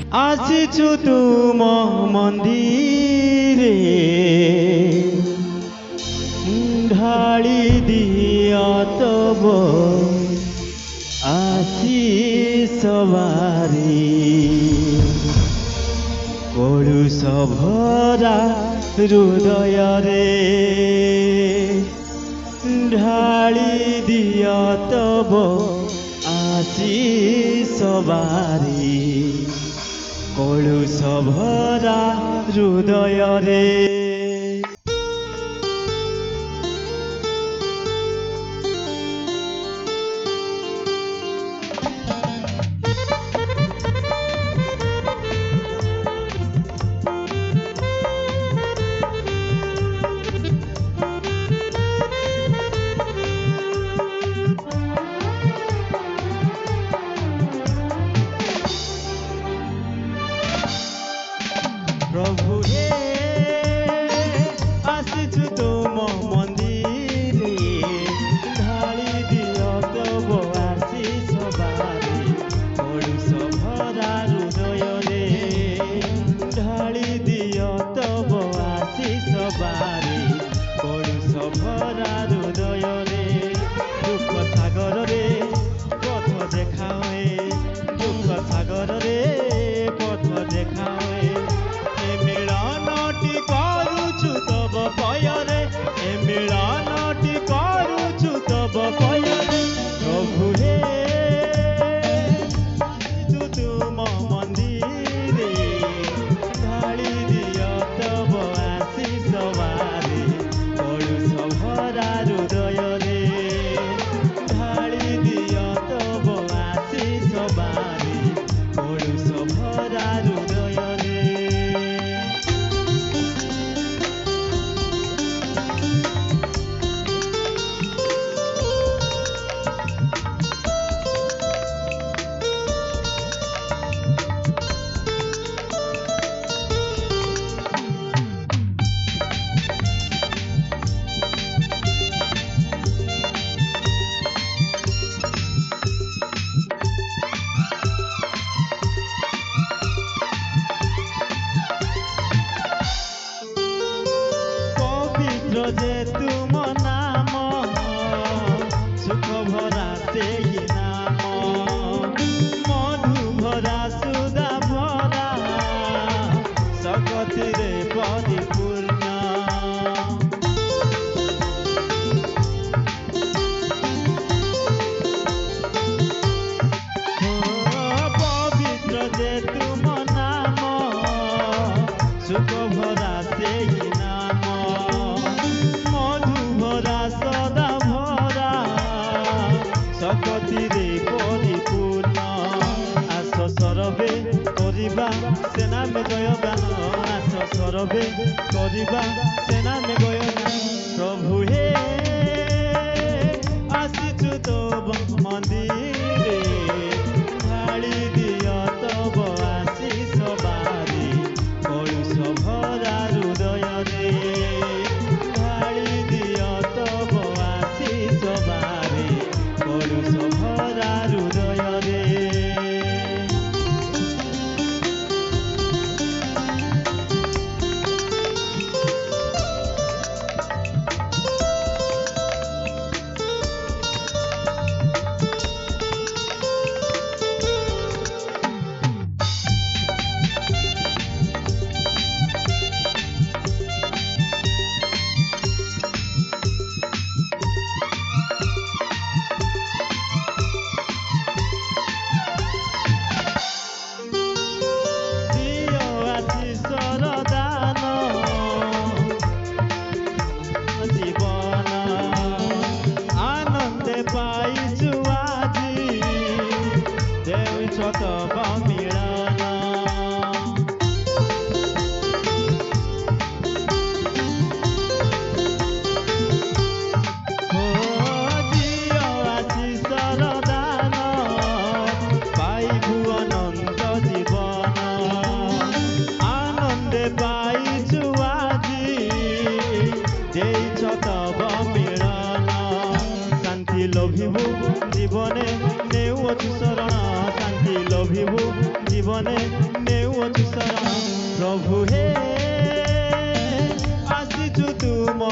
ଆସିଛୁ ତୁମ ମନ୍ଦିରେ ଢାଳି ଦିଅ ତବ ଆଶିଷ ବାରି କଳୁଷ ଭରା ହୃଦୟରେ ढाली दिया तब आशीष बारी कलुष भरा हृदय रे प्रभु हे आसिछु तुम मंदिरे ढाली दियो तब आशीष बारी कलुष भरा हृदय रे ढाली दियो तब आशीष बारी कलुष भरा हृदय रे दुख सागर रे पथ देखाए दुख सागर रे पथ देखाए मिलनटी करुछु तब पयरे ए मिलनटी करुछु तब पयरे प्रभु हे तू तुम मंदिरे ढाली दियो तब आशीष बारी कलुष भरा हृदय रे ढाली दियो तब आशीष बारी कलुष भरा हृदय रे जे तुम नाम सुख भरा से नाम मधु भरा सुधा भरा सकति रे परिपूर्ण पवित्र जे तुम नाम सुख भरा से नाम सदा भरा सकति रे परिपूर्ण आस सरबे करिबा सेना में जयगान आस सरबे करिबा सेना में जयगान प्रभु हे आसिछु तब मंदिरे ढाली दियो तब आशीष बारी कलुष भरा हृदय रे ढाली दियो तब आशीष बारी कलुष भरा हृदय रे तब मिलन दियो आशीषर दान पाइबु अनंत जीवन आनंदे पाइछु आजी देइछ तब मिलन शांति लोभिबु जीवने नेउछु शरण शांति लोभिबु जीवने नेउछु शरण प्रभु हे आसीछु तुम